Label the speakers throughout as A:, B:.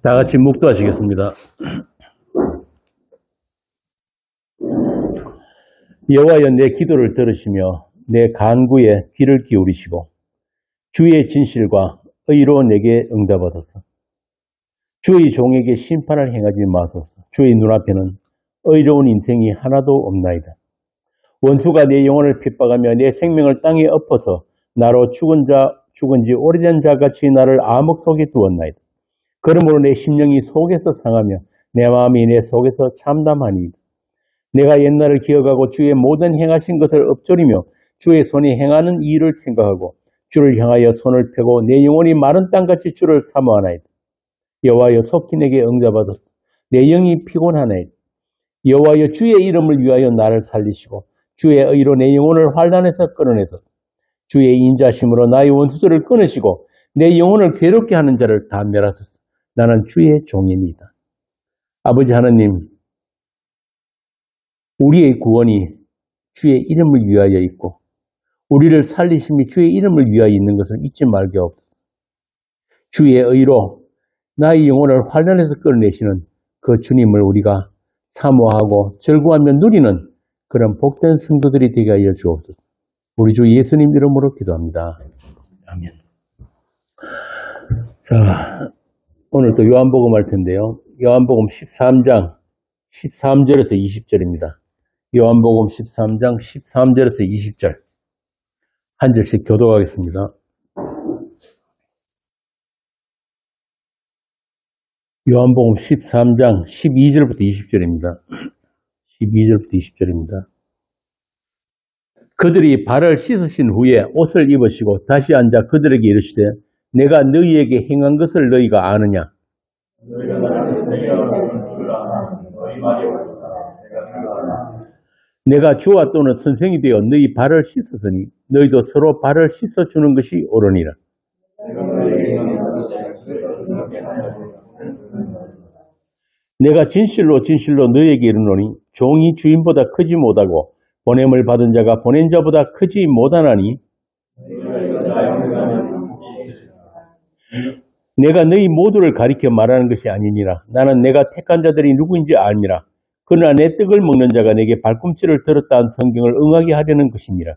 A: 다 같이 묵도하시겠습니다. 여호와여 내 기도를 들으시며 내 간구에 귀를 기울이시고 주의 진실과 의로 내게 응답하소서. 주의 종에게 심판을 행하지 마소서. 주의 눈앞에는 의로운 인생이 하나도 없나이다. 원수가 내 영혼을 핍박하며 내 생명을 땅에 엎어서 나로 죽은 지 오래된 자같이 나를 암흑 속에 두었나이다. 그러므로 내 심령이 속에서 상하며 내 마음이 내 속에서 참담하니이다. 내가 옛날을 기억하고 주의 모든 행하신 것을 읊조리며 주의 손이 행하는 일을 생각하고 주를 향하여 손을 펴고 내 영혼이 마른 땅같이 주를 사모하나이다. 여호와여 속히 내게 응답하소서. 내 영이 피곤하나이다. 여호와여 주의 이름을 위하여 나를 살리시고 주의 의로 내 영혼을 환난에서 끌어내소서. 주의 인자심으로 나의 원수들을 끊으시고 내 영혼을 괴롭게 하는 자를 다 멸하소서. 나는 주의 종입니다. 아버지 하나님, 우리의 구원이 주의 이름을 위하여 있고 우리를 살리심이 주의 이름을 위하여 있는 것을 잊지 말게 없소서. 주의 의로 나의 영혼을 환난에서 끌어내시는 그 주님을 우리가 사모하고 절구하며 누리는 그런 복된 성도들이 되게 하여 주옵소서. 우리 주 예수님 이름으로 기도합니다. 아멘. 자, 오늘 또 요한복음 할 텐데요. 요한복음 13장 13절에서 20절입니다. 요한복음 13장 13절에서 20절 한 절씩 교독하겠습니다. 요한복음 13장 12절부터 20절입니다. 12절부터 20절입니다. 그들이 발을 씻으신 후에 옷을 입으시고 다시 앉아 그들에게 이르시되 내가 너희에게 행한 것을 너희가 아느냐? 내가 주와 또는 선생이 되어 너희 발을 씻었으니 너희도 서로 발을 씻어주는 것이 옳으니라. 내가 진실로 진실로 너희에게 이르노니 종이 주인보다 크지 못하고 보냄을 받은 자가 보낸 자보다 크지 못하나니 내가 너희 모두를 가리켜 말하는 것이 아니니라. 나는 내가 택한 자들이 누구인지 알미라. 그러나 내 떡을 먹는 자가 내게 발꿈치를 들었다는 성경을 응하게 하려는 것이니라.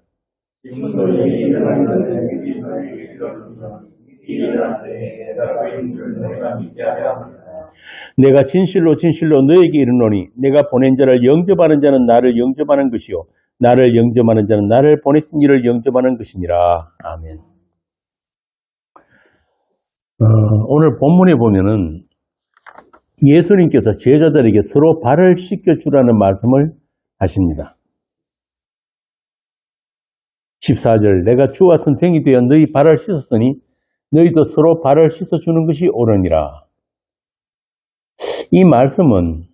A: 내가 진실로 진실로 너에게 이르노니 내가 보낸 자를 영접하는 자는 나를 영접하는 것이요 나를 영접하는 자는 나를 보내신 이를 영접하는 것이니라. 아멘. 오늘 본문에 보면은 예수님께서 제자들에게 서로 발을 씻겨주라는 말씀을 하십니다. 14절 내가 주와 선생이 되어 너희 발을 씻었으니 너희도 서로 발을 씻어주는 것이 옳으니라. 이 말씀은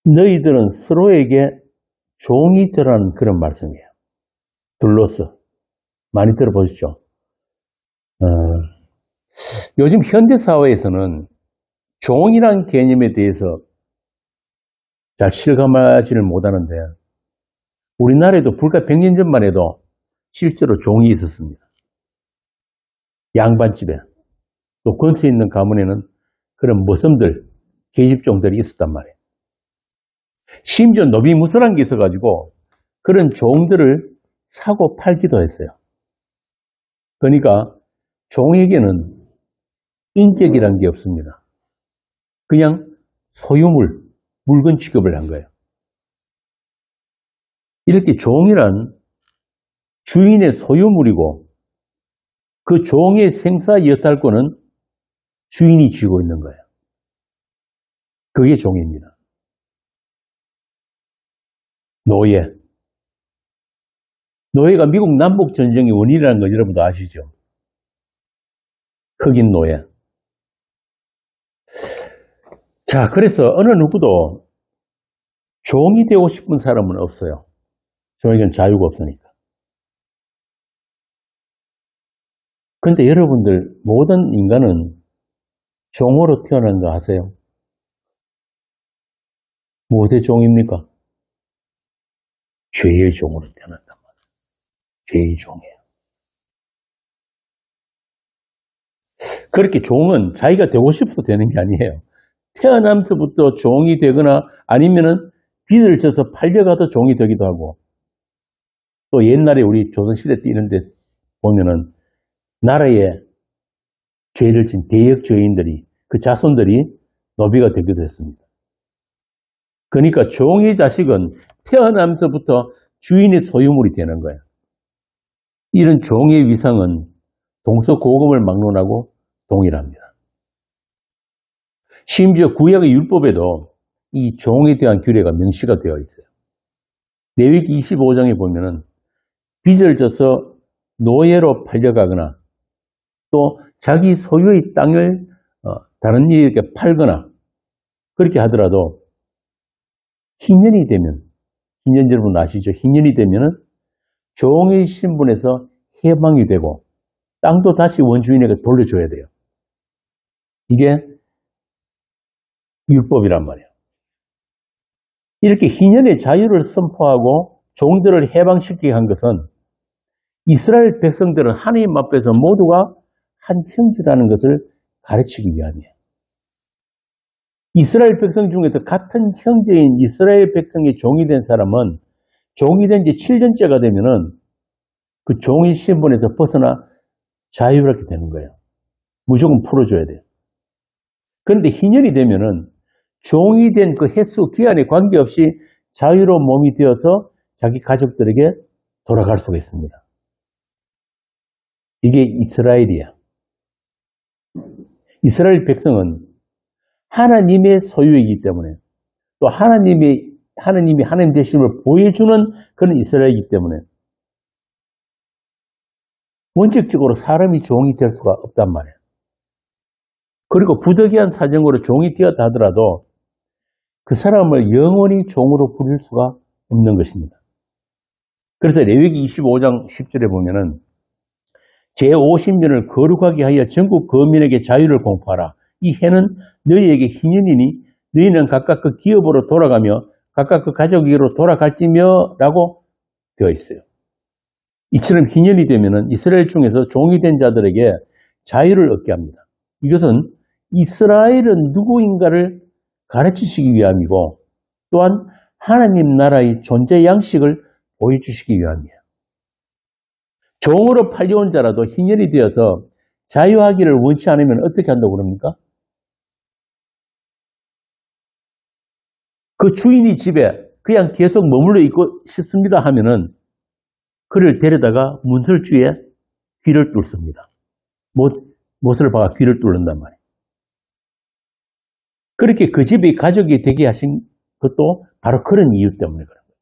A: 너희들은 서로에게 종이 되라는 그런 말씀이에요. 둘로서 많이 들어보셨죠? 요즘 현대사회에서는 종이란 개념에 대해서 잘 실감하지를 못하는데 우리나라에도 불과 100년 전만 해도 실제로 종이 있었습니다. 양반집에 또 권세 있는 가문에는 그런 머슴들, 계집종들이 있었단 말이에요. 심지어 노비무소란 게 있어가지고 그런 종들을 사고 팔기도 했어요. 그러니까 종에게는 인격이란 게 없습니다. 그냥 소유물, 물건 취급을 한 거예요. 이렇게 종이란 주인의 소유물이고 그 종의 생사 여탈권은 주인이 쥐고 있는 거예요. 그게 종입니다. 노예. 노예가 미국 남북전쟁의 원인이라는 걸 여러분도 아시죠? 흑인 노예. 자, 그래서 어느 누구도 종이 되고 싶은 사람은 없어요. 종에게는 자유가 없으니까. 그런데 여러분들 모든 인간은 종으로 태어난 거 아세요? 무엇의 종입니까? 죄의 종으로 태어났단 말이에요. 죄의 종이에요. 그렇게 종은 자기가 되고 싶어서 되는 게 아니에요. 태어나면서부터 종이 되거나 아니면은 빚을 져서 팔려가서 종이 되기도 하고, 또 옛날에 우리 조선시대 때 이런 데 보면은 나라에 죄를 진 대역 죄인들이, 그 자손들이 노비가 되기도 했습니다. 그러니까 종의 자식은 태어나면서부터 주인의 소유물이 되는 거예요. 이런 종의 위상은 동서고금을 막론하고 동일합니다. 심지어 구약의 율법에도 이 종에 대한 규례가 명시가 되어 있어요. 레위기 25장에 보면은 빚을 져서 노예로 팔려가거나 또 자기 소유의 땅을 다른 이에게 팔거나 그렇게 하더라도 흰년이 되면, 흰년 여러분 아시죠? 흰년이 되면은 종의 신분에서 해방이 되고 땅도 다시 원주인에게 돌려줘야 돼요. 이게 율법이란 말이에요. 이렇게 흰년의 자유를 선포하고 종들을 해방시키게 한 것은 이스라엘 백성들은 하나님 앞에서 모두가 한 형제라는 것을 가르치기 위함이에요. 이스라엘 백성 중에서 같은 형제인 이스라엘 백성의 종이 된 사람은 종이 된 지 7년째가 되면은 그 종의 신분에서 벗어나 자유롭게 되는 거예요. 무조건 풀어줘야 돼요. 그런데 흰년이 되면은 종이 된 그 횟수, 기한에 관계없이 자유로운 몸이 되어서 자기 가족들에게 돌아갈 수가 있습니다. 이게 이스라엘이야. 이스라엘 백성은 하나님의 소유이기 때문에 또 하나님이 하나님 되심을 보여주는 그런 이스라엘이기 때문에 원칙적으로 사람이 종이 될 수가 없단 말이에요. 그리고 부득이한 사정으로 종이 되었다 하더라도 그 사람을 영원히 종으로 부릴 수가 없는 것입니다. 그래서 레위기 25장 10절에 보면은 제50년을 거룩하게 하여 전국 거민에게 자유를 공포하라. 이 해는 너희에게 희년이니 너희는 각각 그 기업으로 돌아가며 각각 그 가족에게로 돌아갈지며 라고 되어 있어요. 이처럼 희년이 되면은 이스라엘 중에서 종이 된 자들에게 자유를 얻게 합니다. 이것은 이스라엘은 누구인가를 가르치시기 위함이고 또한 하나님 나라의 존재 양식을 보여주시기 위함이에요. 종으로 팔려온 자라도 희년이 되어서 자유하기를 원치 않으면 어떻게 한다고 그럽니까? 그 주인이 집에 그냥 계속 머물러 있고 싶습니다 하면은 그를 데려다가 문설주에 귀를 뚫습니다. 못을 박아 귀를 뚫는단 말이에요. 그렇게 그 집이 가족이 되게 하신 것도 바로 그런 이유 때문에 그런 거예요.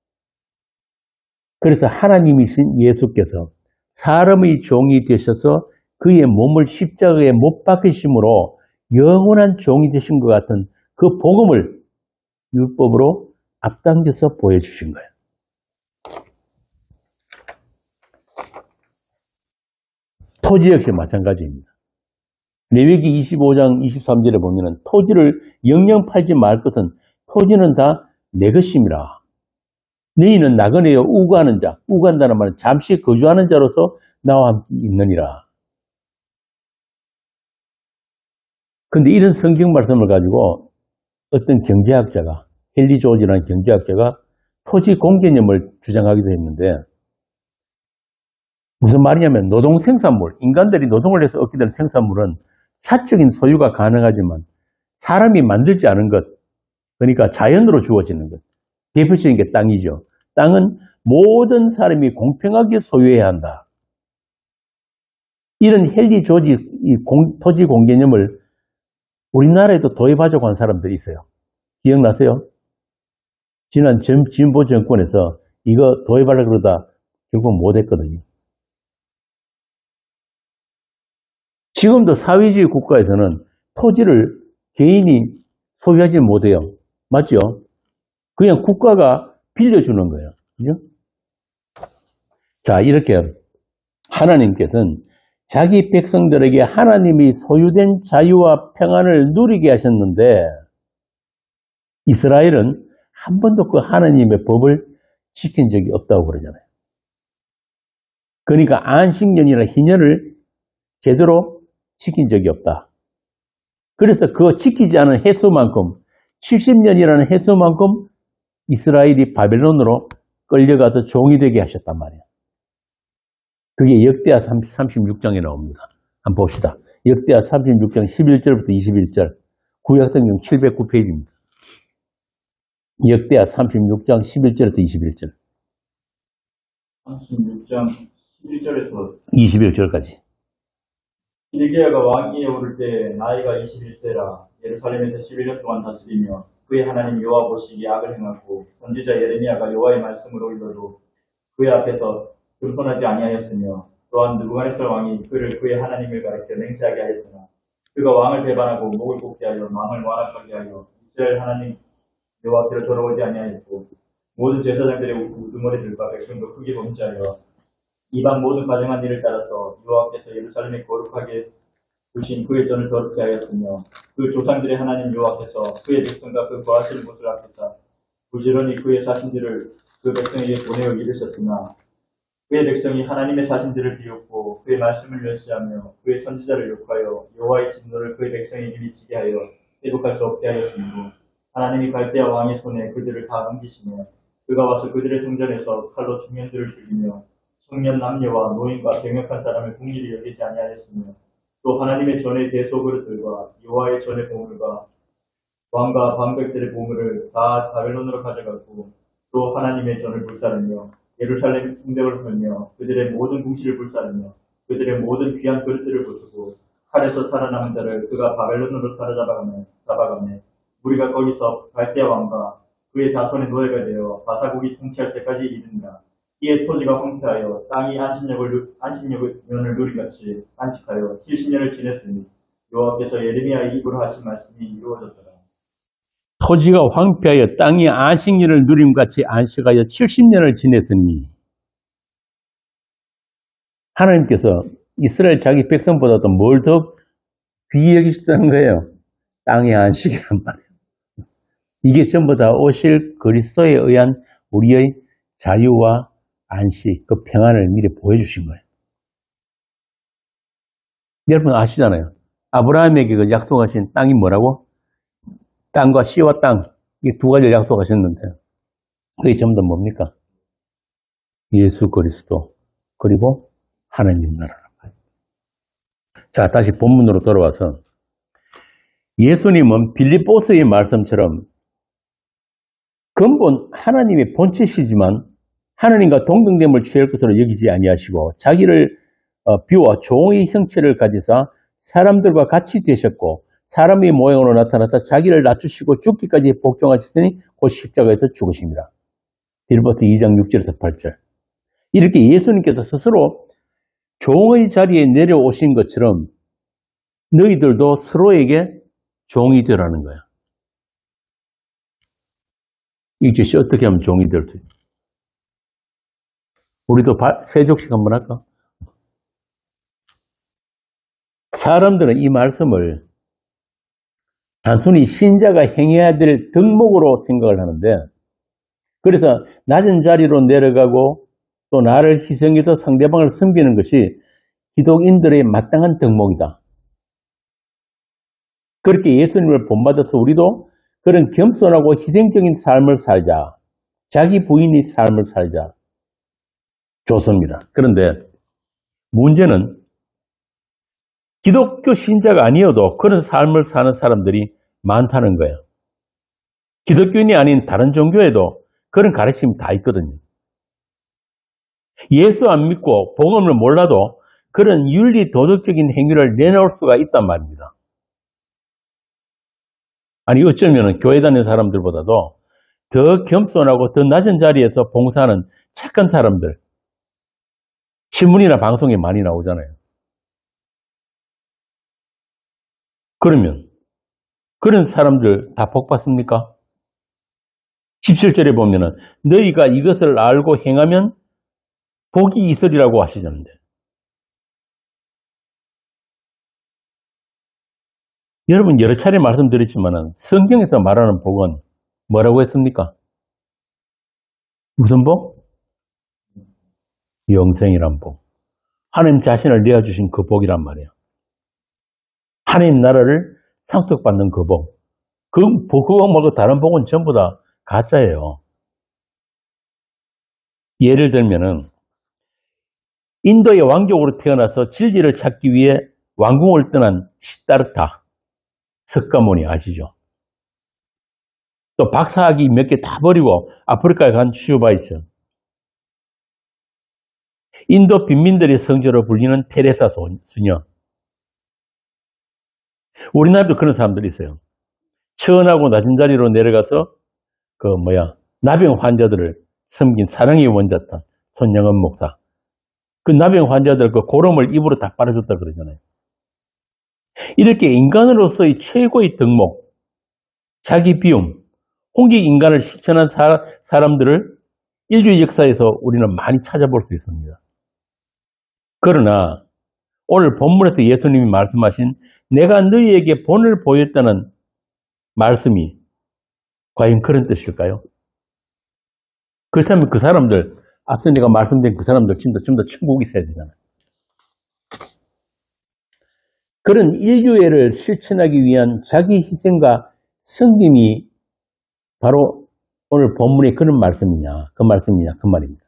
A: 그래서 하나님이신 예수께서 사람의 종이 되셔서 그의 몸을 십자가에 못 박히심으로 영원한 종이 되신 것 같은 그 복음을 율법으로 앞당겨서 보여주신 거예요. 토지 역시 마찬가지입니다. 레위기 25장 23절에 보면 토지를 영영 팔지 말 것은 토지는 다 내 것임이라. 너희는 나그네여 우고하는 자, 우고한다는 말은 잠시 거주하는 자로서 나와 함께 있느니라. 그런데 이런 성경 말씀을 가지고 어떤 경제학자가, 헨리 조지라는 경제학자가 토지 공개념을 주장하기도 했는데 무슨 말이냐면 노동 생산물, 인간들이 노동을 해서 얻게 되는 생산물은 사적인 소유가 가능하지만 사람이 만들지 않은 것, 그러니까 자연으로 주어지는 것, 대표적인 게 땅이죠. 땅은 모든 사람이 공평하게 소유해야 한다. 이런 헨리 조지 토지 공개념을 우리나라에도 도입하자고 한 사람들이 있어요. 기억나세요? 지난 진보 정권에서 이거 도입하려고 그러다 결국 못했거든요. 지금도 사회주의 국가에서는 토지를 개인이 소유하지 못해요. 맞죠? 그냥 국가가 빌려주는 거예요. 그죠? 자, 이렇게 하나님께서는 자기 백성들에게 하나님이 소유된 자유와 평안을 누리게 하셨는데 이스라엘은 한 번도 그 하나님의 법을 지킨 적이 없다고 그러잖아요. 그러니까 안식년이나 희년을 제대로 지킨 적이 없다. 그래서 그 지키지 않은 횟수만큼 70년이라는 횟수만큼 이스라엘이 바벨론으로 끌려가서 종이 되게 하셨단 말이에요. 그게 역대하 36장에 나옵니다. 한번 봅시다. 역대하 36장 11절부터 21절. 구약성경 709페이지입니다. 역대하 36장 11절부터 21절.
B: 36장 11절에서
A: 21절까지.
B: 히드기야가 왕위에 오를 때 나이가 21세라 예루살렘에서 11년 동안 다스리며 그의 하나님 여호와 보시기에 악을 행하고 선지자 예레미야가 여호와의 말씀으로 읽어도 그의 앞에서 금손하지 아니하였으며 또한 느부갓네살 왕이 그를 그의 하나님을 가리켜 맹세하게 하였으나 그가 왕을 배반하고 목을 곱게 하여 마음을 완악하게 하여 이스라엘 하나님 여호와께로 돌아오지 아니하였고 모든 제사장들의 우두머리들과 백성도 크게 범죄하여 이방 모든 가정한 일을 따라서 여호와께서 예루살렘에 거룩하게 두신 그의 전을 더럽게 하였으며 그 조상들의 하나님 여호와께서 그의 백성과 그 거하실 곳을 앞에다 부지런히 그의 자신들을 그 백성에게 보내어 이르셨으나 그의 백성이 하나님의 자신들을 비웃고 그의 말씀을 멸시하며 그의 선지자를 욕하여 여호와의 진노를 그의 백성에게 미치게 하여 회복할 수 없게 하였으므로 하나님이 갈대아 왕의 손에 그들을 다 넘기시며 그가 와서 그들의 성전에서 칼로 청년들을 죽이며 청년 남녀와 노인과 병역한 사람을 궁일이 여기지 아니하였으며 또 하나님의 전의 대소그릇들과 여호와의 전의 보물과 왕과 방백들의 보물을 다 바벨론으로 가져갔고 또 하나님의 전을 불사르며 예루살렘 성벽을 헐며 그들의 모든 궁실을 불사르며 그들의 모든 귀한 그릇들을 부수고 칼에서 살아남은 자를 그가 바벨론으로 잡아가매 우리가 거기서 갈대아 왕과 그의 자손의 노예가 되어 바사국이 통치할 때까지 이른다. 이에 토지가 황폐하여 땅이 안식년을 누리같이 안식하여 70년을 지냈으니 여호와께서 예레미야의 입으로 하신 말씀이 이루어졌더라.
A: 토지가 황폐하여 땅이 안식년을 누림같이 안식하여 70년을 지냈으니 하나님께서 이스라엘 자기 백성보다도 뭘 더 귀히 여기시다는 거예요. 땅의 안식이란 말이에요. 이게 전부 다 오실 그리스도에 의한 우리의 자유와 안식, 그 평안을 미리 보여주신 거예요. 여러분 아시잖아요. 아브라함에게 그 약속하신 땅이 뭐라고? 땅과 씨와 땅, 이 두 가지를 약속하셨는데 그게 전부 다 뭡니까? 예수 그리스도 그리고 하나님 나라라는 거예요. 자, 다시 본문으로 돌아와서 예수님은 빌립보서의 말씀처럼 근본 하나님의 본체시지만 하나님과 동등됨을 취할 것으로 여기지 아니하시고 자기를 비워 종의 형체를 가지사 사람들과 같이 되셨고 사람의 모양으로 나타났다 자기를 낮추시고 죽기까지 복종하셨으니 곧 십자가에서 죽으십니다. 빌립보서 2장 6절에서 8절. 이렇게 예수님께서 스스로 종의 자리에 내려오신 것처럼 너희들도 서로에게 종이 되라는 거야. 이제 어떻게 하면 종이 될 수 있어? 우리도 세족식 한번 할까? 사람들은 이 말씀을 단순히 신자가 행해야 될 덕목으로 생각을 하는데 그래서 낮은 자리로 내려가고 또 나를 희생해서 상대방을 섬기는 것이 기독인들의 마땅한 덕목이다. 그렇게 예수님을 본받아서 우리도 그런 겸손하고 희생적인 삶을 살자. 자기 부인의 삶을 살자. 좋습니다. 그런데 문제는 기독교 신자가 아니어도 그런 삶을 사는 사람들이 많다는 거예요. 기독교인이 아닌 다른 종교에도 그런 가르침이 다 있거든요. 예수 안 믿고 복음을 몰라도 그런 윤리 도덕적인 행위를 내놓을 수가 있단 말입니다. 아니 어쩌면 교회 다니는 사람들보다도 더 겸손하고 더 낮은 자리에서 봉사하는 착한 사람들 신문이나 방송에 많이 나오잖아요. 그러면 그런 사람들 다 복 받습니까? 17절에 보면은 너희가 이것을 알고 행하면 복이 있으리라고 하시잖아요. 여러분 여러 차례 말씀드렸지만 성경에서 말하는 복은 뭐라고 했습니까? 무슨 복? 영생이란 복. 하나님 자신을 내어주신 그 복이란 말이에요. 하나님 나라를 상속받는 그 복. 그 복 말고 다른 복은 전부 다 가짜예요. 예를 들면은 인도의 왕족으로 태어나서 진리를 찾기 위해 왕궁을 떠난 시다르타, 석가모니 아시죠? 또 박사학위 몇 개 다 버리고 아프리카에 간 슈바이처. 인도 빈민들의 성지로 불리는 테레사 수녀. 우리나라도 그런 사람들이 있어요. 천하고 낮은 자리로 내려가서 나병 환자들을 섬긴 사랑의 원자탄 손영은 목사. 그 나병 환자들 그 고름을 입으로 다 빨아줬다 그러잖아요. 이렇게 인간으로서의 최고의 덕목, 자기 비움, 홍기 인간을 실천한 사람들을 인류 역사에서 우리는 많이 찾아볼 수 있습니다. 그러나 오늘 본문에서 예수님이 말씀하신 내가 너희에게 본을 보였다는 말씀이 과연 그런 뜻일까요? 그렇다면 그 사람들, 앞서 내가 말씀드린 그 사람들 좀 더 천국이 있어야 되잖아요. 그런 인류애를 실천하기 위한 자기 희생과 섬김이 바로 오늘 본문의 그런 말씀이냐, 그 말입니다.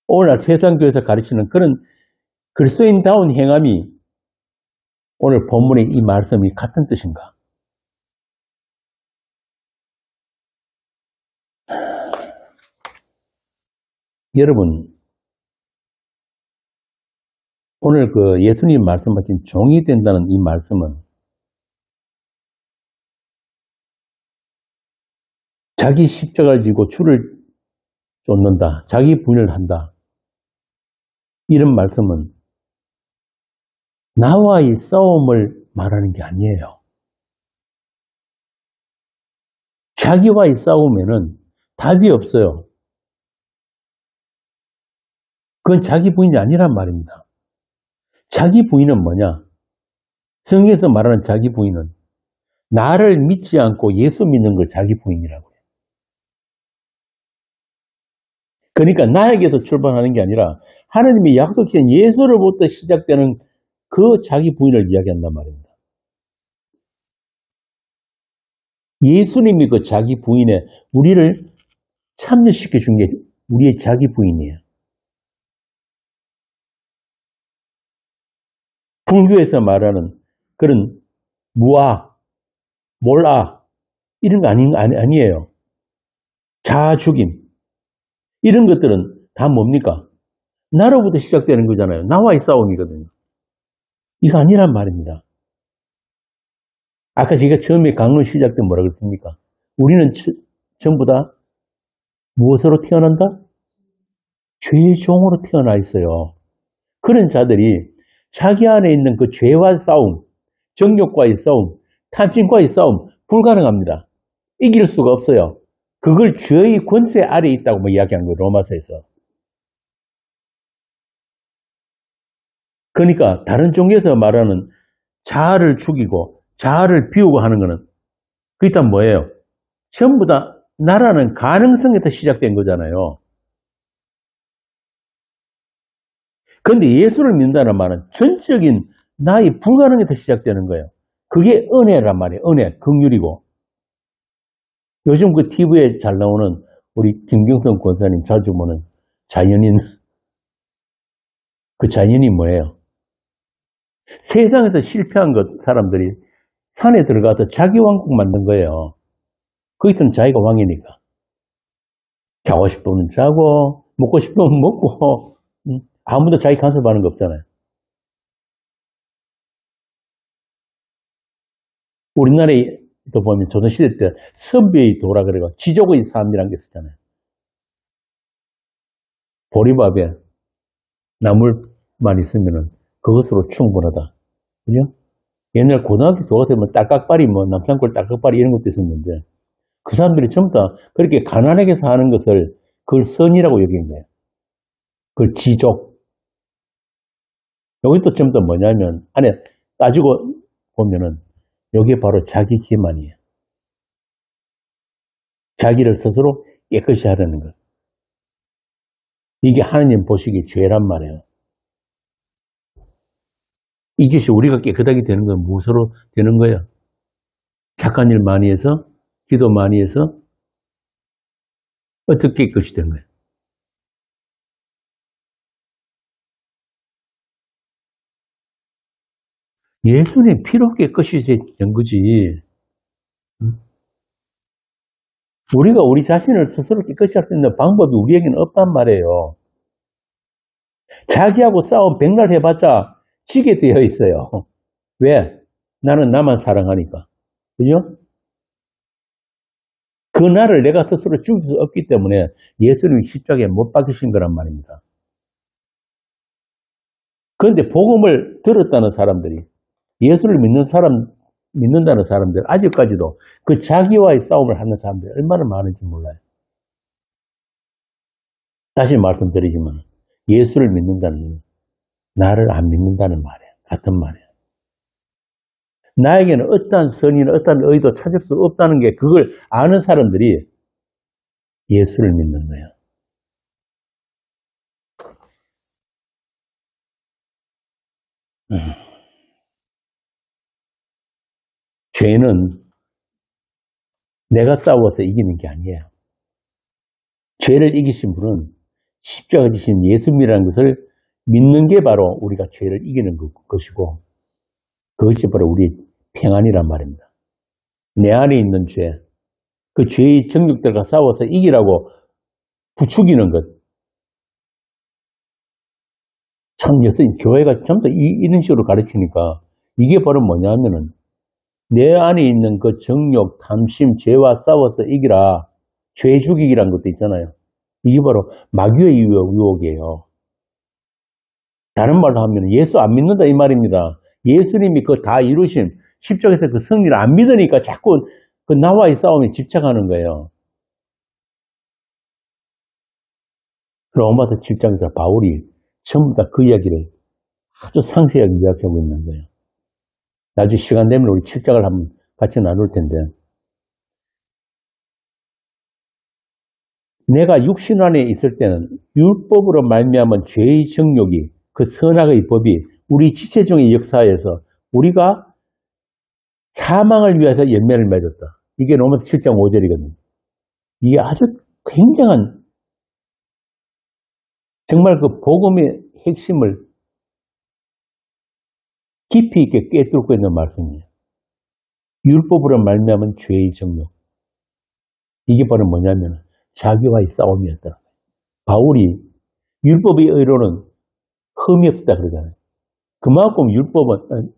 A: 오늘날 세상교회에서 가르치는 그런 그리스도인다운 행함이 오늘 본문의 이 말씀이 같은 뜻인가? 여러분, 오늘 그 예수님 말씀하신 종이 된다는 이 말씀은 자기 십자가를 지고 주를 쫓는다, 자기 부인을 한다. 이런 말씀은 나와의 싸움을 말하는 게 아니에요. 자기와의 싸움에는 답이 없어요. 그건 자기 부인이 아니란 말입니다. 자기 부인은 뭐냐? 성경에서 말하는 자기 부인은 나를 믿지 않고 예수 믿는 걸 자기 부인이라고 해요. 그러니까 나에게서 출발하는 게 아니라 하나님이 약속하신 예수로부터 시작되는 그 자기 부인을 이야기한단 말입니다. 예수님이 그 자기 부인에 우리를 참여시켜 준 게 우리의 자기 부인이에요. 불교에서 말하는 그런 무아, 몰아 이런 거 아니에요. 자아 죽임 이런 것들은 다 뭡니까? 나로부터 시작되는 거잖아요. 나와의 싸움이거든요. 이거 아니란 말입니다. 아까 제가 처음에 강론 시작 때 뭐라 그랬습니까? 우리는 전부 다 무엇으로 태어난다? 죄의 종으로 태어나 있어요. 그런 자들이 자기 안에 있는 그 죄와 싸움, 정욕과의 싸움, 탐심과의 싸움 불가능합니다. 이길 수가 없어요. 그걸 죄의 권세 아래에 있다고 이야기한 거예요. 로마서에서. 그러니까 다른 종교에서 말하는 자아를 죽이고 자아를 비우고 하는 거는 그게 다 뭐예요? 전부 다 나라는 가능성에서 시작된 거잖아요. 그런데 예수를 믿는다는 말은 전적인 나의 불가능에서 시작되는 거예요. 그게 은혜란 말이에요. 은혜, 긍휼이고. 요즘 그 TV에 잘 나오는 우리 김경선 권사님 자주 보는 자연인. 그 자연이 뭐예요? 세상에서 실패한 사람들이 산에 들어가서 자기 왕국 만든 거예요. 거기서는 자기가 왕이니까. 자고 싶으면 자고, 먹고 싶으면 먹고, 아무도 자기 간섭하는 거 없잖아요. 우리나라에도 보면 조선시대 때 선비의 도라 그래가 지족의 삶이라는 게 있었잖아요. 보리밥에 나물만 있으면 그것으로 충분하다. 그죠? 옛날 고등학교 교과 되면 딸깍발이 남산골 딸깍발이 이런 것도 있었는데 그 사람들이 전부 다 그렇게 가난하게 사는 것을 그걸 선이라고 여긴 거예요. 그걸 지족. 여기 또 전부 다 뭐냐면 안에 따지고 보면은 여기에 바로 자기 기만이에요. 자기를 스스로 깨끗이 하려는 것. 이게 하나님 보시기에 죄란 말이에요. 이것이 우리가 깨끗하게 되는 건 무엇으로 되는 거야? 착한 일 많이 해서, 기도 많이 해서, 어떻게 깨끗이 되는 거야? 예수님 피로 깨끗이 된 거지. 우리가 우리 자신을 스스로 깨끗이 할 수 있는 방법이 우리에게는 없단 말이에요. 자기하고 싸움 백날 해봤자 지게 되어 있어요. 왜? 나는 나만 사랑하니까. 그죠? 그 나를 내가 스스로 죽일 수 없기 때문에 예수님이 십자가에 못 박히신 거란 말입니다. 그런데 복음을 들었다는 사람들이, 예수를 믿는다는 사람들, 아직까지도 그 자기와의 싸움을 하는 사람들이 얼마나 많은지 몰라요. 다시 말씀드리지만, 예수를 믿는다는 건 나를 안 믿는다는 말이에요. 같은 말이에요. 나에게는 어떠한 선이나 어떠한 의도 찾을 수 없다는 게 그걸 아는 사람들이 예수를 믿는 거예요. 죄는 내가 싸워서 이기는 게 아니에요. 죄를 이기신 분은 십자가 지신 예수님이라는 것을 믿는 게 바로 우리가 죄를 이기는 것이고, 그것이 바로 우리 평안이란 말입니다. 내 안에 있는 죄, 그 죄의 정욕들과 싸워서 이기라고 부추기는 것. 참, 요새 교회가 전부 다 이런 식으로 가르치니까 이게 바로 뭐냐면은 내 안에 있는 그 정욕, 탐심, 죄와 싸워서 이기라. 죄 죽이기란 것도 있잖아요. 이게 바로 마귀의 유혹이에요. 다른 말로 하면 예수 안 믿는다 이 말입니다. 예수님이 그거 다 이루신 십자가에서 그 승리를 안 믿으니까 자꾸 그 나와의 싸움에 집착하는 거예요. 로마서 7장에서 바울이 전부 다 그 이야기를 아주 상세하게 이야기하고 있는 거예요. 나중에 시간 되면 우리 7장을 한번 같이 나눌 텐데, 내가 육신 안에 있을 때는 율법으로 말미암은 죄의 정욕이, 그 선악의 법이 우리 지체중의 역사에서 우리가 사망을 위해서 열매를 맺었다. 이게 로마서 7장 5절이거든요. 이게 아주 굉장한, 정말 그 복음의 핵심을 깊이 있게 꿰뚫고 있는 말씀이에요. 율법으로 말미암은 죄의 정욕. 이게 바로 뭐냐면 자기와의 싸움이었더라고요. 바울이 율법의 의로는 흠이 없었다 그러잖아요. 그만큼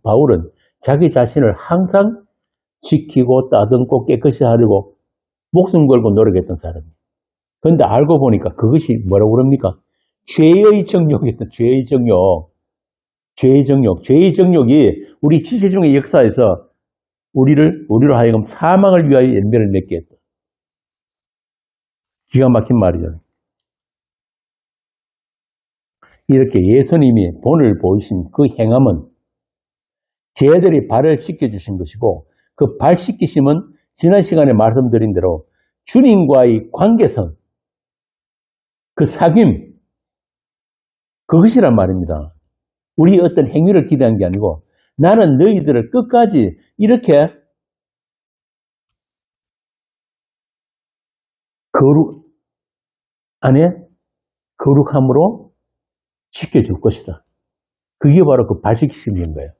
A: 바울은 자기 자신을 항상 지키고 따듬고 깨끗이 하려고 목숨 걸고 노력했던 사람이에요. 그런데 알고 보니까 그것이 뭐라고 그럽니까? 죄의 정욕이었다. 죄의 정욕. 죄의 정욕. 죄의 정욕이 우리 지체중의 역사에서 우리로 하여금 사망을 위하여 열매를 맺게 했다. 기가 막힌 말이잖아요. 이렇게 예수님이 본을 보이신 그 행함은 제자들이 발을 씻겨주신 것이고, 그 발 씻기심은 지난 시간에 말씀드린 대로 주님과의 관계성, 그 사귐, 그것이란 말입니다. 우리 어떤 행위를 기대한 게 아니고, 나는 너희들을 끝까지 이렇게 거룩함으로 지켜줄 것이다. 그게 바로 그 발식심인 거예요.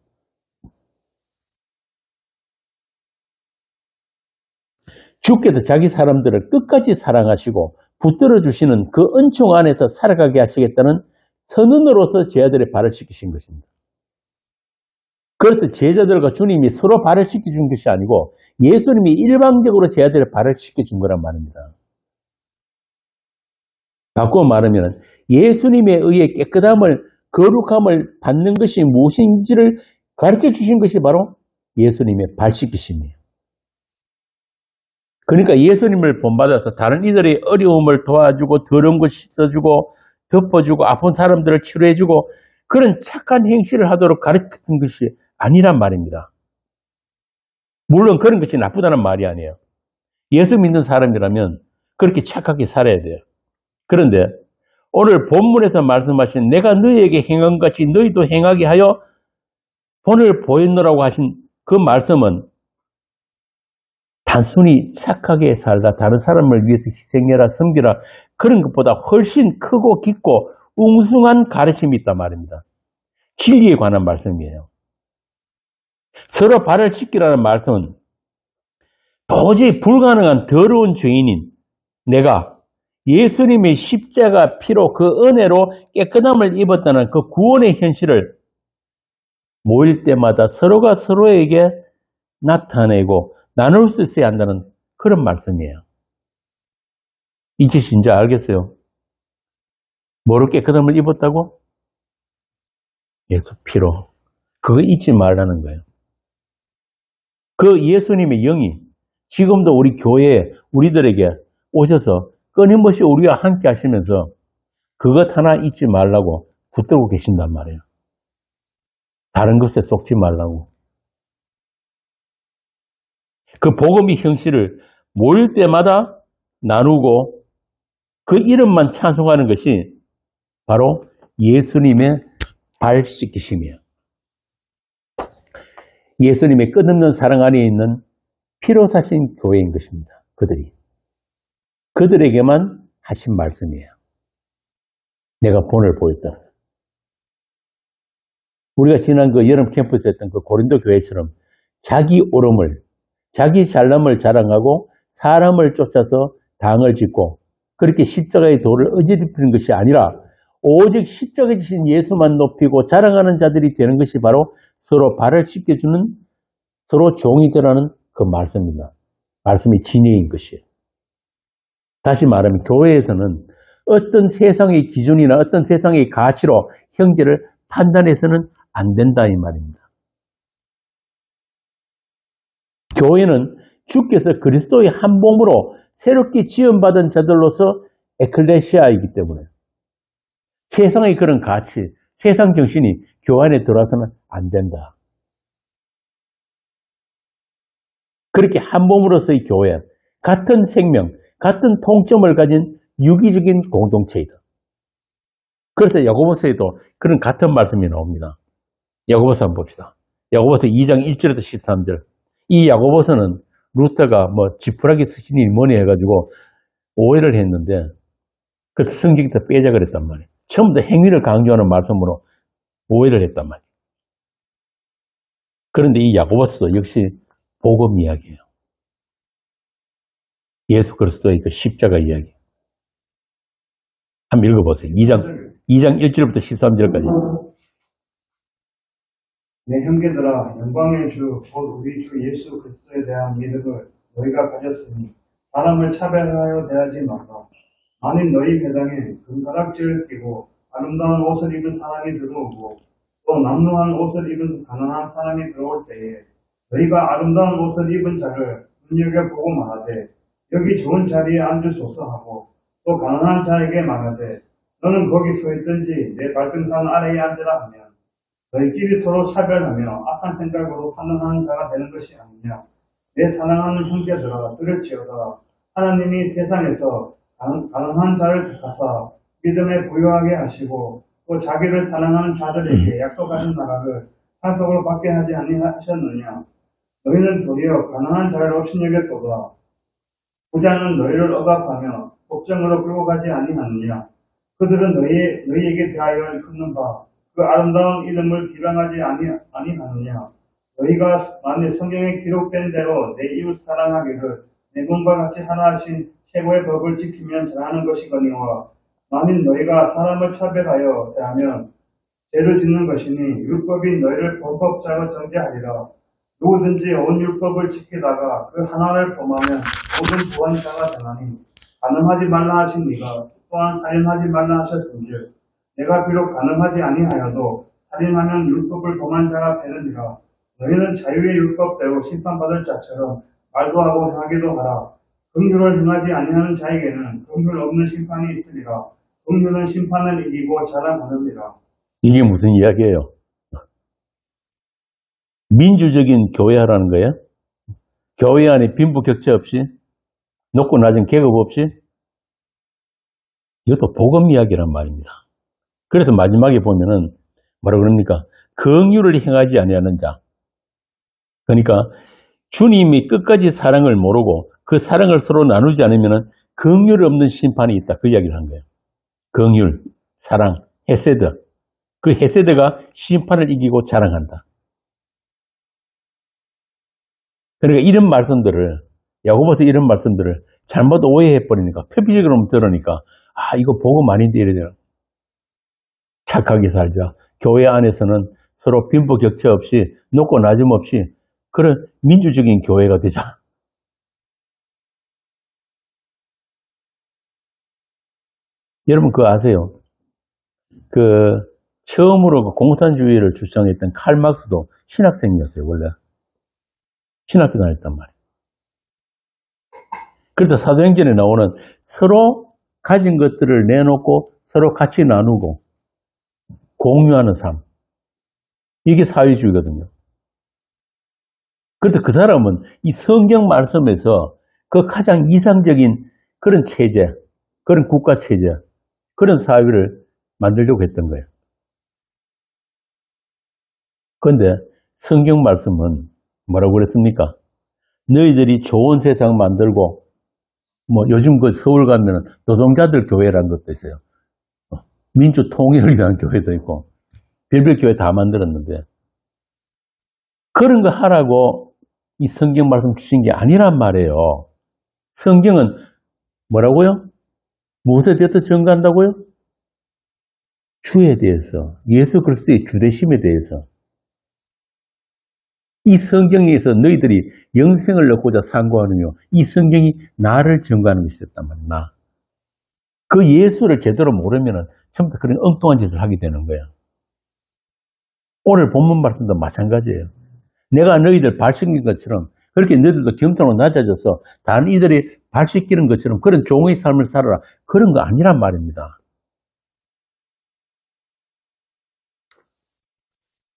A: 주께서 자기 사람들을 끝까지 사랑하시고 붙들어 주시는 그 은총 안에서 살아가게 하시겠다는 선언으로서 제자들의 발을 씻기신 것입니다. 그래서 제자들과 주님이 서로 발을 씻겨준 것이 아니고 예수님이 일방적으로 제자들의 발을 씻겨준 거란 말입니다. 바꾸어 말하면 예수님에 의해 깨끗함을, 거룩함을 받는 것이 무엇인지를 가르쳐 주신 것이 바로 예수님의 발 씻기심이에요. 그러니까 예수님을 본받아서 다른 이들의 어려움을 도와주고 더러운 것 씻어주고 덮어주고 아픈 사람들을 치료해주고 그런 착한 행실을 하도록 가르쳤던 것이 아니란 말입니다. 물론 그런 것이 나쁘다는 말이 아니에요. 예수 믿는 사람이라면 그렇게 착하게 살아야 돼요. 그런데 오늘 본문에서 말씀하신 내가 너희에게 행한 같이 너희도 행하게 하여 본을 보였노라고 하신 그 말씀은 단순히 착하게 살다 다른 사람을 위해서 희생해라 섬기라 그런 것보다 훨씬 크고 깊고 웅숭한 가르침이 있단 말입니다. 진리에 관한 말씀이에요. 서로 발을 씻기라는 말씀은 도저히 불가능한 더러운 죄인인 내가 예수님의 십자가 피로 그 은혜로 깨끗함을 입었다는 그 구원의 현실을 모일 때마다 서로가 서로에게 나타내고 나눌 수 있어야 한다는 그런 말씀이에요. 이제 진짜 알겠어요? 뭐로 깨끗함을 입었다고? 예수 피로. 그거 잊지 말라는 거예요. 그 예수님의 영이 지금도 우리 교회에 우리들에게 오셔서 끊임없이 우리와 함께 하시면서 그것 하나 잊지 말라고 붙들고 계신단 말이에요. 다른 것에 속지 말라고. 그 복음의 형식을 모일 때마다 나누고 그 이름만 찬송하는 것이 바로 예수님의 발 씻기심이에요. 예수님의 끝없는 사랑 안에 있는 피로 사신 교회인 것입니다. 그들에게만 하신 말씀이에요. 내가 본을 보였다. 우리가 지난 그 여름 캠프에서 했던 그 고린도 교회처럼 자기 옳음을, 자기 잘남을 자랑하고 사람을 쫓아서 당을 짓고 그렇게 십자가의 도를 어지럽히는 것이 아니라 오직 십자가에 지신 예수만 높이고 자랑하는 자들이 되는 것이 바로 서로 발을 씻겨주는 서로 종이 되라는 그 말씀입니다. 말씀이 진리인 것이에요. 다시 말하면 교회에서는 어떤 세상의 기준이나 어떤 세상의 가치로 형제를 판단해서는 안 된다 이 말입니다. 교회는 주께서 그리스도의 한 몸으로 새롭게 지원받은 자들로서 에클레시아이기 때문에 세상의 그런 가치, 세상 정신이 교회 안에 들어와서는 안 된다. 그렇게 한 몸으로서의 교회, 같은 생명, 같은 통점을 가진 유기적인 공동체이다. 그래서 야고보서에도 그런 같은 말씀이 나옵니다. 야고보서 한번 봅시다. 야고보서 2장 1절에서 13절. 이 야고보서는 루터가 뭐 지푸라기 쓰시니 뭐니 해가지고 오해를 했는데 그 성경에서 빼자 그랬단 말이에요. 처음부터 행위를 강조하는 말씀으로 오해를 했단 말이에요. 그런데 이 야고보서도 역시 복음 이야기예요. 예수 그리스도의 그 십자가 이야기. 한번 읽어보세요. 2장 1절부터 13절까지.
C: 내 형제들아 영광의 주 곧 우리 주 예수 그리스도에 대한 믿음을 너희가 가졌으니 사람을 차별하여 대하지 말라. 만일 너희 회당에 금가락지를 끼고 아름다운 옷을 입은 사람이 들어오고 또 남루한 옷을 입은 가난한 사람이 들어올 때에 너희가 아름다운 옷을 입은 자를 눈여겨보고 말하되 여기 좋은 자리에 앉으소서 하고 또 가난한 자에게 말하되 너는 거기 서 있든지 내 발등상 아래에 앉으라 하면 너희끼리 서로 차별하며 악한 생각으로 판단하는 자가 되는 것이 아니냐. 내 사랑하는 형제들아 들을지어다. 하나님이 세상에서 가난한 자를 택하사 믿음에 부유하게 하시고 또 자기를 사랑하는 자들에게 약속하신 나라를 상속으로 받게 하지 아니하셨느냐. 너희는 도리어 가난한 자를 업신여겼도다. 부자는 너희를 억압하며 법정으로 끌고 가지 아니하느냐. 그들은 너희에게 대하여 일컫는 바 그 아름다운 이름을 비방하지 아니하느냐. 너희가 만일 성경에 기록된 대로 내 이웃 사랑하기를 내 몸과 같이 하나 하신 최고의 법을 지키면 잘하는 것이거니와 만일 너희가 사람을 차별하여 대하면 죄를 짓는 것이니 율법이 너희를 범법자로 정죄하리라. 누구든지 온 율법을 지키다가 그 하나를 범하면 모든 보완자가 되나니 간음하지 말라 하신 네가 또한 살인하지 말라 하셨은즉 내가 비록 간음하지 아니하여도 살인하면 율법을 범한 자가 되느니라. 너희는 자유의 율법대로 심판받을 자처럼 말도 하고 행하기도 하라. 긍휼을 행하지 아니하는 자에게는 긍휼 없는 심판이 있으리라. 긍휼은 심판을 이기고 자랑하느니라.
A: 이게 무슨 이야기예요? 민주적인 교회하라는 거예요? 교회 안에 빈부격차 없이 높고 낮은 계급 없이? 이것도 복음 이야기란 말입니다. 그래서 마지막에 보면은 뭐라 그럽니까? 긍휼을 행하지 아니하는 자. 그러니까 주님이 끝까지 사랑을 모르고 그 사랑을 서로 나누지 않으면 긍휼 없는 심판이 있다. 그 이야기를 한 거예요. 긍휼, 사랑, 헤세드. 그 헤세드가 심판을 이기고 자랑한다. 그러니까 이런 말씀들을, 야고보서 이런 말씀들을 잘못 오해해버리니까, 표피적으로 들으니까, 이거 복음 아닌데 이러더라. 착하게 살자. 교회 안에서는 서로 빈부격차 없이, 높고 낮음 없이, 그런 민주적인 교회가 되자. 여러분 그거 아세요? 처음으로 공산주의를 주장했던 칼 막스도 신학생이었어요, 원래. 신학교 다녔단 말이에요. 그래서 사도행전에 나오는 서로 가진 것들을 내놓고 서로 같이 나누고 공유하는 삶. 이게 사회주의거든요. 그래서 그 사람은 이 성경 말씀에서 그 가장 이상적인 그런 체제, 그런 국가 체제, 그런 사회를 만들려고 했던 거예요. 그런데 성경 말씀은 뭐라고 그랬습니까? 너희들이 좋은 세상 만들고, 요즘 서울 가면 노동자들 교회라는 것도 있어요. 민주 통일을 위한 교회도 있고, 별별 교회 다 만들었는데, 그런 거 하라고 이 성경 말씀 주신 게 아니란 말이에요. 성경은 뭐라고요? 무엇에 대해서 증거한다고요? 주에 대해서, 예수 그리스도의 주되심에 대해서. 이 성경에서 너희들이 영생을 얻고자 상고하느뇨. 이 성경이 나를 증거하는 것이 있었단 말이야. 나. 그 예수를 제대로 모르면 전부 다 그런 엉뚱한 짓을 하게 되는 거야. 오늘 본문 말씀도 마찬가지예요. 내가 너희들 발 씻긴 것처럼 그렇게 너희들도 겸손으로 낮아져서 다른 이들이 발 씻기는 것처럼 그런 종의 삶을 살아라. 그런 거 아니란 말입니다.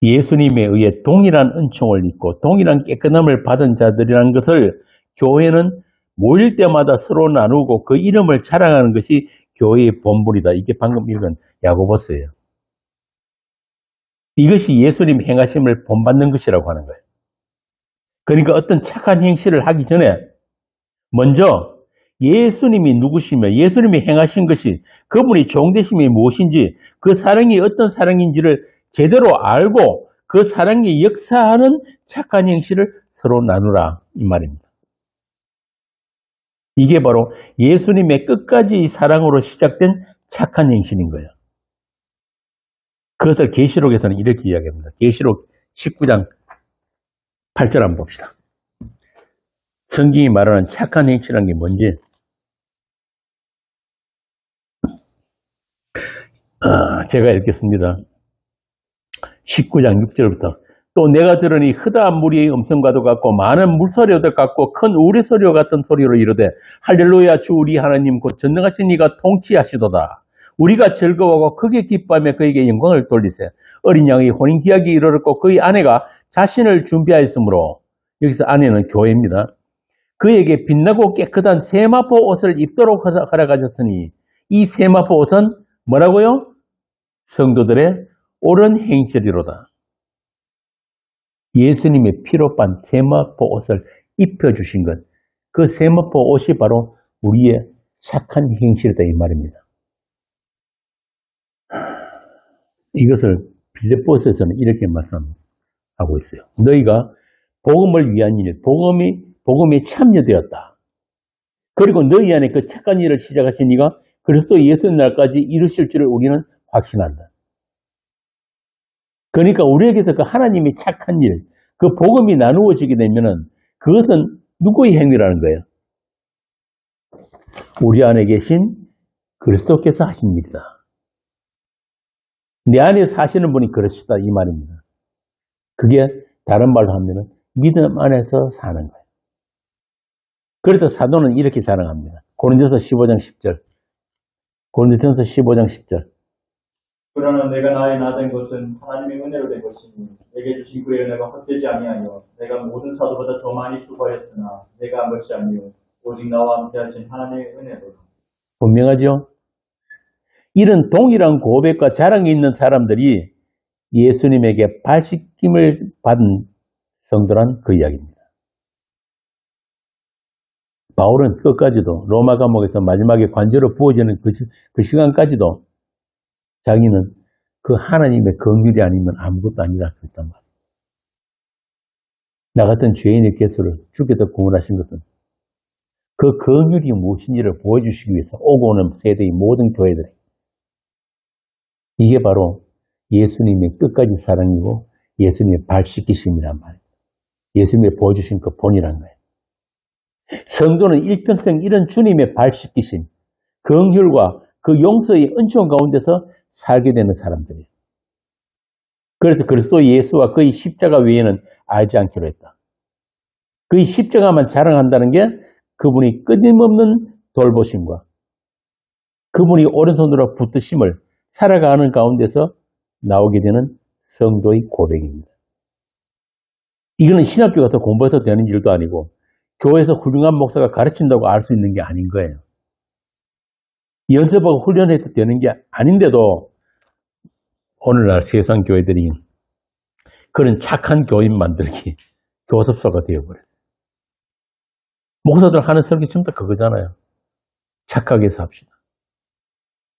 A: 예수님에 의해 동일한 은총을 입고 동일한 깨끗함을 받은 자들이라는 것을 교회는 모일 때마다 서로 나누고 그 이름을 자랑하는 것이 교회의 본분이다. 이게 방금 읽은 야고보서예요. 이것이 예수님 행하심을 본받는 것이라고 하는 거예요. 그러니까 어떤 착한 행실을 하기 전에 먼저 예수님이 누구시며 예수님이 행하신 것이 그분이 종되심이 무엇인지 그 사랑이 어떤 사랑인지를 제대로 알고 그 사랑이 역사하는 착한 행실을 서로 나누라 이 말입니다. 이게 바로 예수님의 끝까지 사랑으로 시작된 착한 행실인 거예요. 그것을 계시록에서는 이렇게 이야기합니다. 계시록 19장 8절 한번 봅시다. 성경이 말하는 착한 행실이라는 게 뭔지 제가 읽겠습니다. 19장 6절부터 또 내가 들으니 흐다한 무리의 음성과도 같고 많은 물소리도 같고 큰 우레소리와 같은 소리로 이르되 할렐루야 주 우리 하나님 곧 전능하신 이가 통치하시도다. 우리가 즐거워하고 크게 기뻐하며 그에게 영광을 돌리세. 어린 양의 혼인기약이 이르렀고 그의 아내가 자신을 준비하였으므로 여기서 아내는 교회입니다. 그에게 빛나고 깨끗한 세마포 옷을 입도록 하라 가셨으니 이 세마포 옷은 뭐라고요? 성도들의 옳은 행실이로다. 예수님의 피로 빤 세마포 옷을 입혀주신 것, 그 세마포 옷이 바로 우리의 착한 행실이다 이 말입니다. 이것을 빌립보서에서는 이렇게 말씀하고 있어요. 너희가 복음을 위한 일, 복음에 참여되었다. 그리고 너희 안에 그 착한 일을 시작하신 이가 그리스도 예수의 날까지 이루실 줄을 우리는 확신한다. 그러니까 우리에게서 그 하나님의 착한 일, 그 복음이 나누어지게 되면은 그것은 누구의 행위라는 거예요? 우리 안에 계신 그리스도께서 하신 일이다. 내 안에 사시는 분이 그러시다 이 말입니다. 그게 다른 말로 하면은 믿음 안에서 사는 거예요. 그래서 사도는 이렇게 자랑합니다. 고린도서 15장 10절. 고린도전서 15장 10절.
B: 그러나 내가 나의 나된 것은 하나님의 은혜로 된 것이니 내게 주신 그의 은혜가 헛되지 아니하여 내가 모든 사도보다 더 많이 수고하였으나 내가 한 것이 아니요 오직 나와 함께 하신 하나님의 은혜로.
A: 분명하죠? 이런 동일한 고백과 자랑이 있는 사람들이 예수님에게 발씻김을 받은 성도란 그 이야기입니다. 바울은 끝까지도 로마 감옥에서 마지막에 관제로 부어지는 그 시간까지도 자기는 그 하나님의 긍휼이 아니면 아무것도 아니라 그랬단 말이에요. 나 같은 죄인의 개수를 주께서 구원하신 것은 그 긍휼이 무엇인지를 보여주시기 위해서 오고 오는 세대의 모든 교회들이 이게 바로 예수님의 끝까지 사랑이고 예수님의 발 씻기심이란 말이에요. 예수님이 보여주신 그 본이란 거예요. 성도는 일평생 이런 주님의 발 씻기심, 긍휼과 그 용서의 은총 가운데서 살게 되는 사람들이에요. 그래서 그리스도 예수와 그의 십자가 외에는 알지 않기로 했다. 그의 십자가만 자랑한다는 게 그분이 끊임없는 돌보심과 그분이 오른손으로 붙드심을 살아가는 가운데서 나오게 되는 성도의 고백입니다. 이거는 신학교 가서 공부해서 되는 일도 아니고 교회에서 훌륭한 목사가 가르친다고 알 수 있는 게 아닌 거예요. 연습하고 훈련해서 되는 게 아닌데도 오늘날 세상 교회들이 그런 착한 교인 만들기 교습소가 되어버렸어요. 목사들 하는 설교 전부 다 그거잖아요. 착하게 삽시다.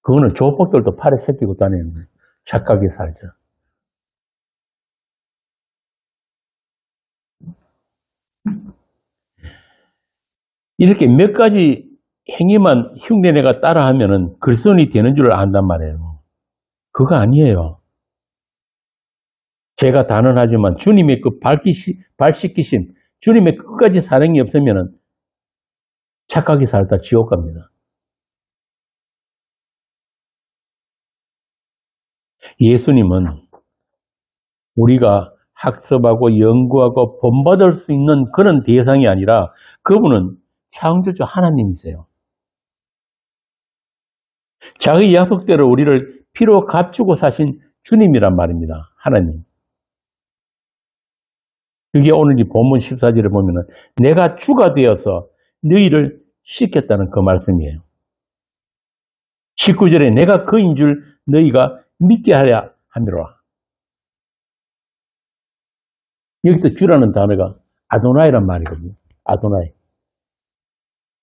A: 그거는 조폭들도 팔에 새끼고 다니는 거예요. 착하게 살자. 이렇게 몇 가지 행위만 흉내내가 따라하면은 그리스도인이 되는 줄 안단 말이에요. 그거 아니에요. 제가 단언하지만 주님의 그 발 씻기심, 주님의 끝까지 사랑이 없으면은 착하게 살다 지옥 갑니다. 예수님은 우리가 학습하고 연구하고 본받을 수 있는 그런 대상이 아니라 그분은 창조주 하나님이세요. 자기 약속대로 우리를 피로 값주고 사신 주님이란 말입니다. 하나님. 그게 오늘 이 본문 14절에 보면은 내가 주가 되어서 너희를 씻겠다는 그 말씀이에요. 19절에 내가 그인 줄 너희가 믿게 하려 함이로라. 여기서 주라는 단어가 아도나이란 말이거든요. 아도나이.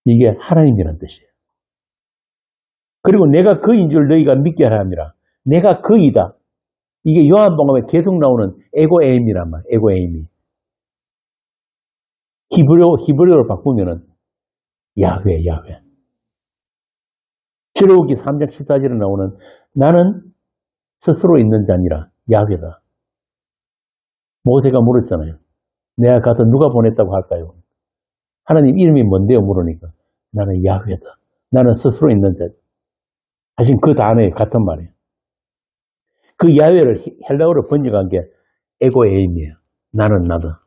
A: 이게 하나님이란 뜻이에요. 그리고 내가 그인 줄 너희가 믿게 하려 함이라. 내가 그이다. 이게 요한복음에 계속 나오는 에고에임이란 말. 에고에임이. 히브리어로 바꾸면은 야훼. 출애굽기 3장 14절에 나오는 나는 스스로 있는 자 아니라 야훼다. 모세가 물었잖아요. 내가 가서 누가 보냈다고 할까요? 하나님 이름이 뭔데요? 물으니까 나는 야훼다. 나는 스스로 있는 자. 사실 그 단어에 같은 말이에요. 그 야훼를 헬라어로 번역한 게 에고에임이에요. 나는 나다.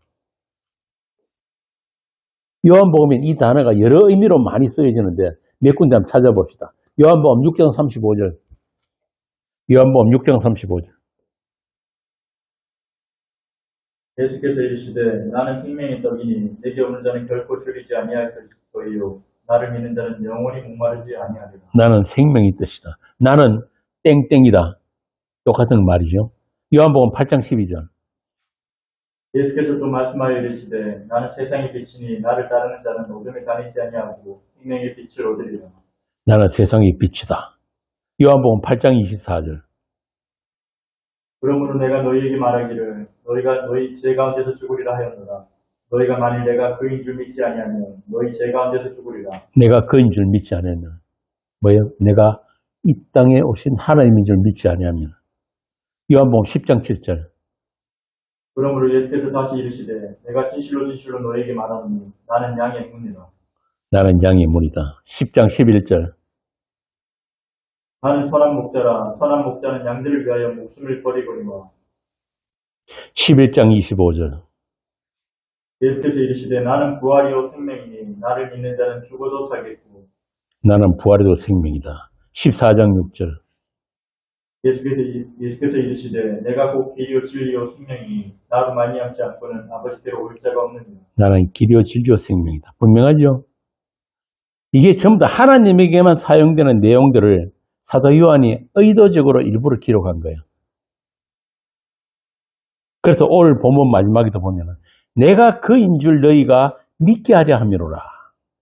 A: 요한복음에 이 단어가 여러 의미로 많이 쓰여지는데 몇 군데 한번 찾아봅시다. 요한복음 6장 35절. 요한복음 6장 35절.
B: 예수께서 이르시되 나는 생명의 떡이니 내게 오는 자는 결코 줄이지 아니하였을 거이요 나를 믿는 자는 영원히 목마르지 아니하리라. 나는
A: 생명의 뜻이다. 나는 땡땡이다. 똑같은 말이죠. 요한복음 8장 12절.
B: 예수께서 또 말씀하여 이르시되 나는 세상의 빛이니 나를 따르는 자는 어둠에 다니지 아니하고 생명의 빛을 얻으리라.
A: 나는 세상의 빛이다. 요한복음 8장 24절.
B: 그러므로 내가 너희에게 말하기를 너희가 너희 죄 가운데서 죽으리라 하였노라. 너희가 만일 내가 그인 줄 믿지 아니하면 너희 죄 가운데서 죽으리라. 내가 그인 줄 믿지 않으면 뭐예요? 내가 이 땅에 오신 하나님인 줄 믿지 아니하면. 요한복음 10장 7절. 그러므로 예수께서 다시 이르시되 내가 진실로 너희에게 말하노니 나는 양의 문이다.
A: 나는 양의 문이다. 10장 11절.
B: 나는 선한 목자라. 선한 목자는 양들을 위하여 목숨을 버리거니와.
A: 11장 25절.
B: 예수께서 이르시되 나는 부활이요 생명이니 나를 믿는 자는 죽어도 살겠고.
A: 나는 부활이요 생명이다. 14장 6절.
B: 예수께서 이르시되 내가 곧 길이요 진리요 생명이니 나로 말미암지 않고는 아버지께로 올 자가 없느니라. 나는
A: 길이요 진리요 생명이다. 분명하죠? 이게 전부 다 하나님에게만 사용되는 내용들을 사도 요한이 의도적으로 일부러 기록한 거예요. 그래서 오늘 본문 마지막에도 보면은 내가 그인 줄 너희가 믿게 하려 함이로라.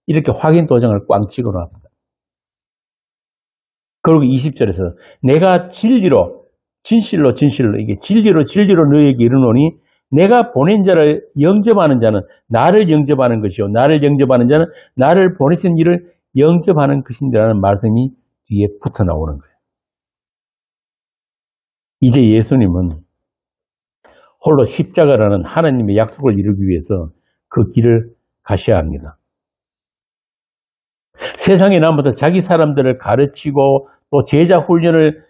A: 이렇게 확인 도장을 꽝 찍어 놨습니다. 그리고 20절에서 내가 진리로 이게 진리로 너희에게 이르노니 내가 보낸 자를 영접하는 자는 나를 영접하는 것이요 나를 영접하는 자는 나를 보내신 이를 영접하는 것인데라는 말씀이 뒤에 붙어 나오는 거예요. 이제 예수님은 홀로 십자가라는 하나님의 약속을 이루기 위해서 그 길을 가셔야 합니다. 세상에 남아서 자기 사람들을 가르치고 또 제자 훈련을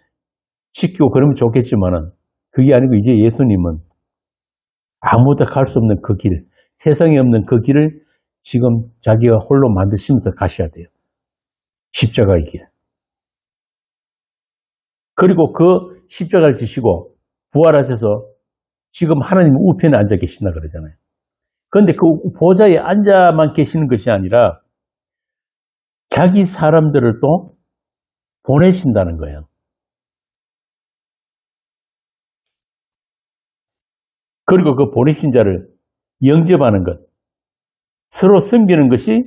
A: 시키고 그러면 좋겠지만은 그게 아니고 이제 예수님은 아무도 갈 수 없는 그 길, 세상에 없는 그 길을 지금 자기가 홀로 만드시면서 가셔야 돼요. 십자가의 길. 그리고 그 십자가를 지시고 부활하셔서 지금 하나님 우편에 앉아 계신다 그러잖아요. 그런데 그 보좌에 앉아만 계시는 것이 아니라 자기 사람들을 또 보내신다는 거예요. 그리고 그 보내신 자를 영접하는 것, 서로 섬기는 것이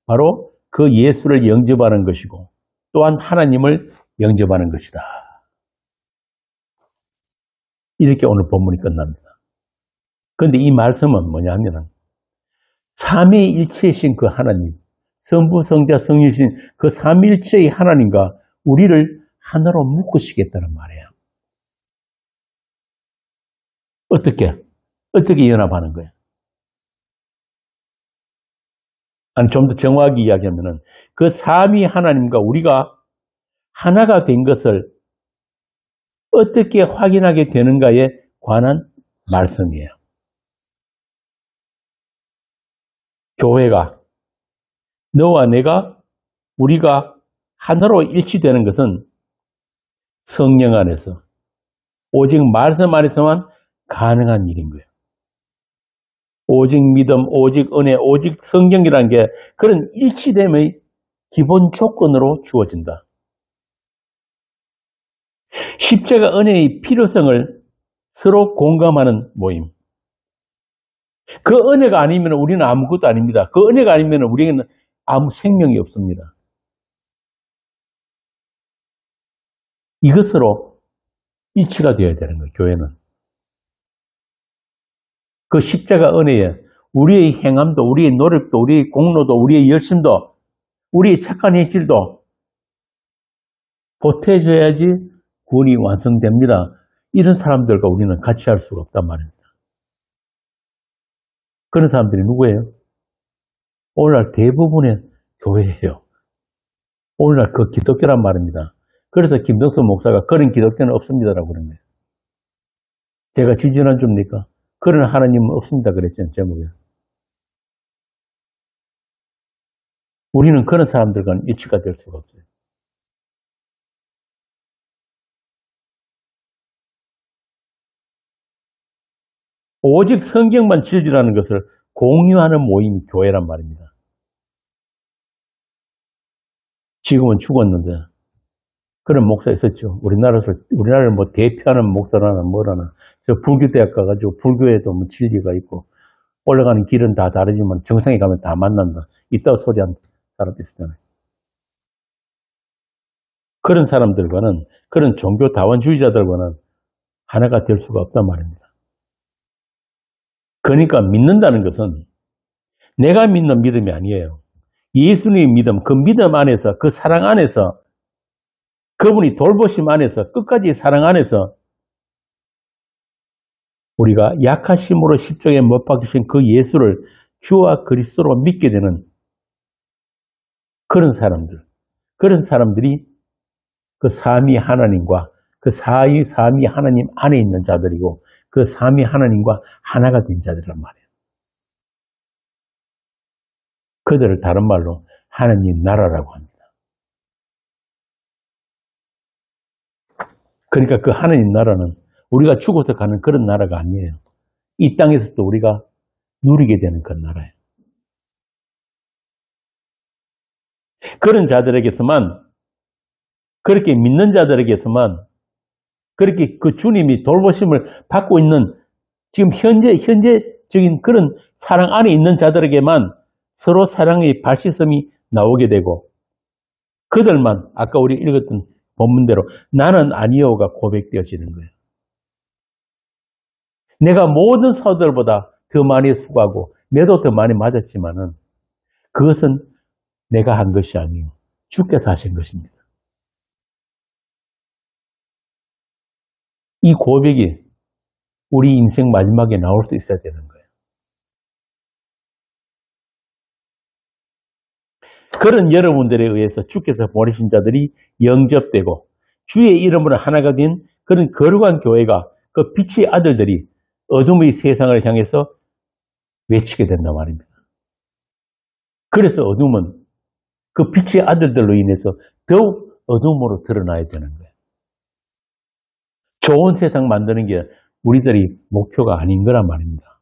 A: 바로 그 예수를 영접하는 것이고 또한 하나님을 영접하는 것이다. 이렇게 오늘 본문이 끝납니다. 그런데 이 말씀은 뭐냐면 삼위일체이신 그 하나님, 성부, 성자, 성령이신 그 삼위일체의 하나님과 우리를 하나로 묶으시겠다는 말이에요. 어떻게 연합하는 거예요? 아니, 좀 더 정확하게 이야기하면은 그 삼위 하나님과 우리가 하나가 된 것을 어떻게 확인하게 되는가에 관한 말씀이에요. 교회가, 너와 내가, 우리가 하나로 일치되는 것은 성령 안에서, 오직 말씀 안에서만 가능한 일인 거예요. 오직 믿음, 오직 은혜, 오직 성경이라는 게 그런 일치됨의 기본 조건으로 주어진다. 십자가 은혜의 필요성을 서로 공감하는 모임. 그 은혜가 아니면 우리는 아무것도 아닙니다. 그 은혜가 아니면 우리에게는 아무 생명이 없습니다. 이것으로 일치가 되어야 되는 거예요, 교회는. 그 십자가 은혜에 우리의 행함도, 우리의 노력도, 우리의 공로도, 우리의 열심도, 우리의 착한 행실도 보태줘야지 구원이 완성됩니다. 이런 사람들과 우리는 같이 할 수가 없단 말입니다. 그런 사람들이 누구예요? 오늘날 대부분의 교회예요. 오늘날 그 기독교란 말입니다. 그래서 김덕수 목사가 그런 기독교는 없습니다라고 그런 거예요. 제가 지지난 줍니까? 그런 하나님은 없습니다 그랬잖아요, 제목에. 우리는 그런 사람들과는 일치가 될 수가 없어요. 오직 성경만 진리라는 것을 공유하는 모임이 교회란 말입니다. 지금은 죽었는데 그런 목사 있었죠. 우리나라를 뭐 대표하는 목사라나 뭐라나 저 불교대학 가가지고 불교에도 뭐 진리가 있고 올라가는 길은 다 다르지만 정상에 가면 다 만난다. 이따가 소리한 사람 있었잖아요. 그런 사람들과는 그런 종교 다원주의자들과는 하나가 될 수가 없단 말입니다. 그러니까 믿는다는 것은 내가 믿는 믿음이 아니에요. 예수님의 믿음, 그 믿음 안에서, 그 사랑 안에서, 그분이 돌보심 안에서, 끝까지 사랑 안에서 우리가 약하심으로 십자가에 못 박히신 그 예수를 주와 그리스도로 믿게 되는 그런 사람들이 그 삼위 하나님과 그 삼위 하나님 안에 있는 자들이고 그 삼위 하나님과 하나가 된 자들이란 말이에요. 그들을 다른 말로 하나님 나라라고 합니다. 그러니까 그 하나님 나라는 우리가 죽어서 가는 그런 나라가 아니에요. 이 땅에서도 우리가 누리게 되는 그런 나라예요. 그런 자들에게서만, 그렇게 믿는 자들에게서만, 그렇게 그 주님이 돌보심을 받고 있는 지금 현재적인 그런 사랑 안에 있는 자들에게만 서로 사랑의 발시섬이 나오게 되고 그들만 아까 우리 읽었던 본문대로 나는 아니요가 고백되어지는 거예요. 내가 모든 사도들보다 더 많이 수고하고 매도 더 많이 맞았지만은 그것은 내가 한 것이 아니요 주께서 하신 것입니다. 이 고백이 우리 인생 마지막에 나올 수 있어야 되는 거예요. 그런 여러분들에 의해서 주께서 보내신 자들이 영접되고 주의 이름으로 하나가 된 그런 거룩한 교회가 그 빛의 아들들이 어둠의 세상을 향해서 외치게 된단 말입니다. 그래서 어둠은 그 빛의 아들들로 인해서 더욱 어둠으로 드러나야 되는 거예요. 좋은 세상 만드는 게 우리들이 목표가 아닌 거란 말입니다.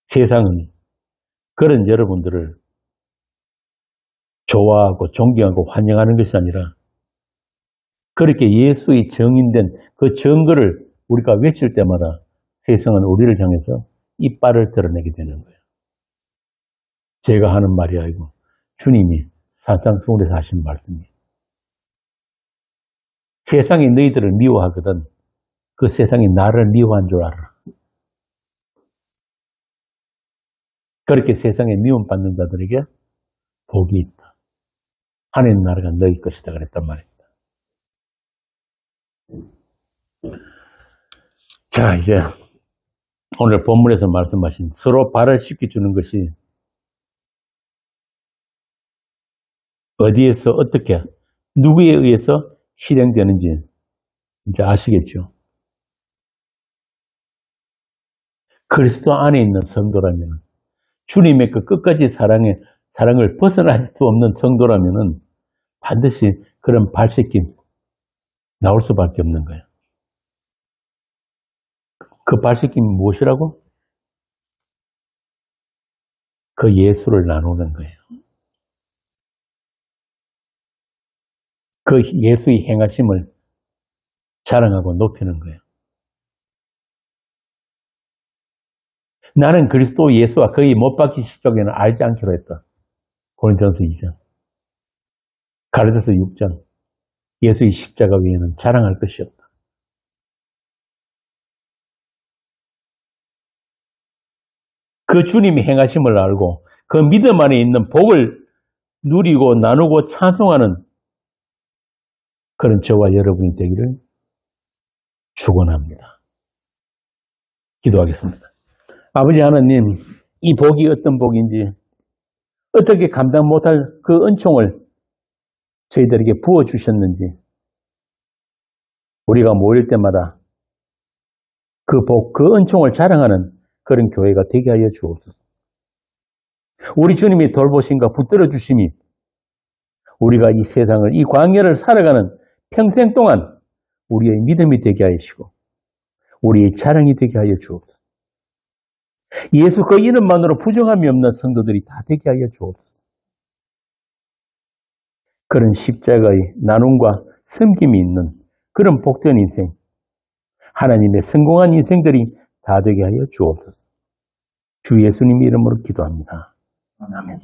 A: 세상은 그런 여러분들을 좋아하고 존경하고 환영하는 것이 아니라 그렇게 예수의 정인된 그 증거를 우리가 외칠 때마다 세상은 우리를 향해서 이빨을 드러내게 되는 거예요. 제가 하는 말이 아니고 주님이 산상수훈에서 하신 말씀이에요. 세상이 너희들을 미워하거든 그 세상이 나를 미워한 줄 알아. 그렇게 세상에 미움받는 자들에게 복이 있다. 하나님 나라가 너희 것이다 그랬단 말입니다. 자, 이제 오늘 본문에서 말씀하신 서로 발을 씻겨주는 것이 어디에서 어떻게 누구에 의해서 실행되는지 이제 아시겠죠? 그리스도 안에 있는 성도라면 주님의 그 끝까지 사랑을 벗어날 수 없는 성도라면 반드시 그런 발씻김 나올 수밖에 없는 거예요. 그 발씻김이 무엇이라고? 그 예수를 나누는 거예요. 그 예수의 행하심을 자랑하고 높이는 거예요. 나는 그리스도 예수와 그의 못 박힌 십자가는 알지 않기로 했다. 고린도전서 2장. 갈라디아서 6장. 예수의 십자가 위에는 자랑할 것이 없다. 그 주님이 행하심을 알고 그 믿음 안에 있는 복을 누리고 나누고 찬송하는 그런 저와 여러분이 되기를 축원합니다. 기도하겠습니다. 아버지 하나님, 이 복이 어떤 복인지 어떻게 감당 못할 그 은총을 저희들에게 부어주셨는지 우리가 모일 때마다 그 복, 그 은총을 자랑하는 그런 교회가 되게 하여 주옵소서. 우리 주님이 돌보심과 붙들어 주심이 우리가 이 세상을, 이 광야를 살아가는 평생 동안 우리의 믿음이 되게 하시고 우리의 자랑이 되게 하여 주옵소서. 예수 그 이름만으로 부정함이 없는 성도들이 다 되게 하여 주옵소서. 그런 십자가의 나눔과 섬김이 있는 그런 복된 인생, 하나님의 성공한 인생들이 다 되게 하여 주옵소서. 주 예수님 이름으로 기도합니다. 아멘.